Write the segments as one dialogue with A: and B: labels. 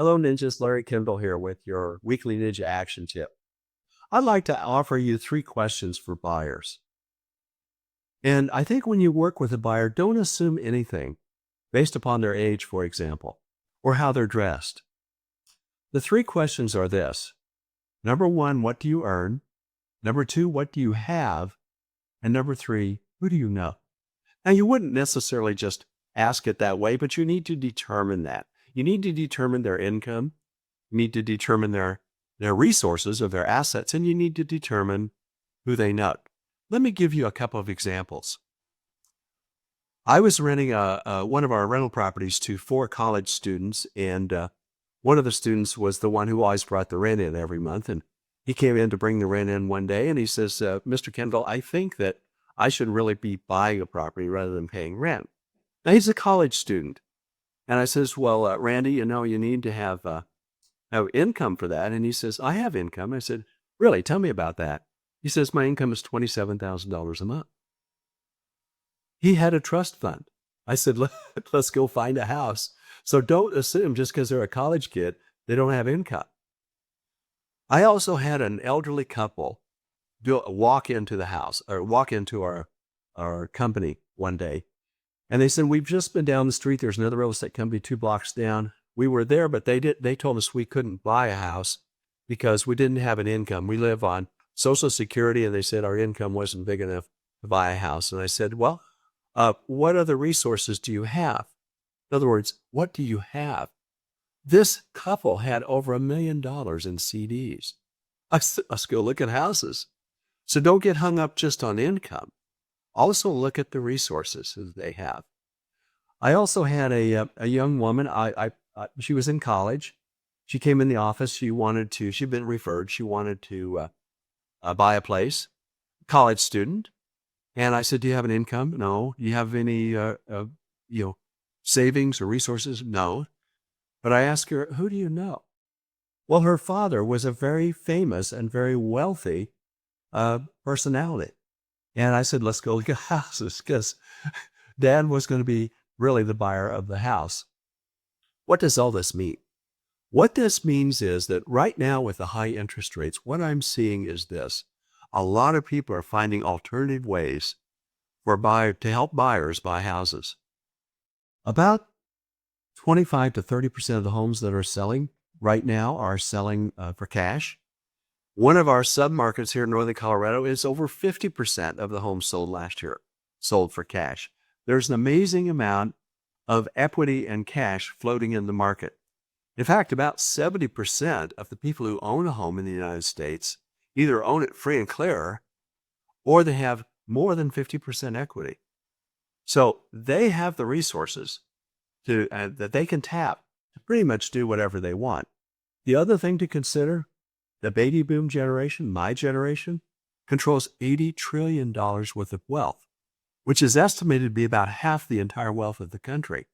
A: Hello, Ninjas. Larry Kendall here with your weekly Ninja Action Tip. I'd like to offer you 3 questions for buyers. And I think when you work with a buyer, don't assume anything based upon their age, for example, or how they're dressed. The 3 questions are this. Number 1, what do you earn? Number 2, what do you have? And number 3, who do you know? Now, you wouldn't necessarily just ask it that way, but you need to determine that. You need to determine their income. You need to determine their resources or their assets, and you need to determine who they know. Let me give you a couple of examples. I was renting one of our rental properties to 4 college students, and one of the students was the one who always brought the rent in every month. And he came in to bring the rent in one day, and he says, Mr. Kendall, I think that I should really be buying a property rather than paying rent. Now, he's a college student. And I says, well, Randy, you need to have income for that. And he says, I have income. I said, really? Tell me about that. He says, my income is $27,000 a month. He had a trust fund. I said, let's go find a house. So don't assume just because they're a college kid, they don't have income. I also had an elderly couple walk into the house or walk into our company one day. And they said, we've just been down the street. There's another real estate company 2 blocks down. We were there, but they told us we couldn't buy a house because we didn't have an income. We live on Social Security, and they said our income wasn't big enough to buy a house. And I said, well, what other resources do you have? In other words, what do you have? This couple had over $1 million in CDs. Let's go look at houses. So don't get hung up just on income. Also look at the resources that they have. I also had a young woman. She was in college. She came in the office. She'd been referred. She wanted to buy a place. College student. And I said, do you have an income? No. Do you have any savings or resources? No. But I asked her, who do you know? Well, her father was a very famous and very wealthy personality. And I said, let's go look at houses, because Dad was going to be really the buyer of the house. What does all this mean? What this means is that right now with the high interest rates, what I'm seeing is this. A lot of people are finding alternative ways to help buyers buy houses. About 25 to 30% of the homes that are selling right now are selling for cash. One of our submarkets here in northern Colorado is over 50% of the homes sold last year sold for cash. There's an amazing amount of equity and cash floating in the market. In fact, about 70% of the people who own a home in the United States either own it free and clear, or they have more than 50% equity. So they have the resources that they can tap to pretty much do whatever they want. The other thing to consider, the baby boom generation, my generation, controls $80 trillion worth of wealth, which is estimated to be about half the entire wealth of the country.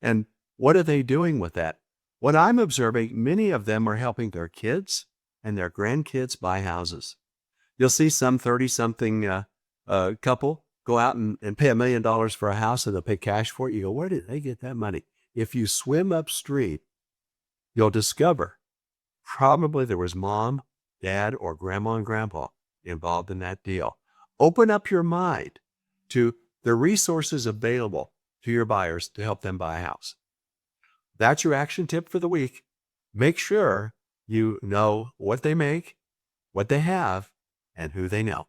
A: And what are they doing with that? What I'm observing, many of them are helping their kids and their grandkids buy houses. You'll see some 30-something couple go out and pay $1 million for a house, and they'll pay cash for it. You go, where did they get that money? If you swim upstream, you'll discover probably there was mom, dad, or grandma and grandpa involved in that deal. Open up your mind to the resources available to your buyers to help them buy a house. That's your action tip for the week. Make sure you know what they make, what they have, and who they know.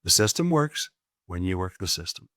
A: The system works when you work the system.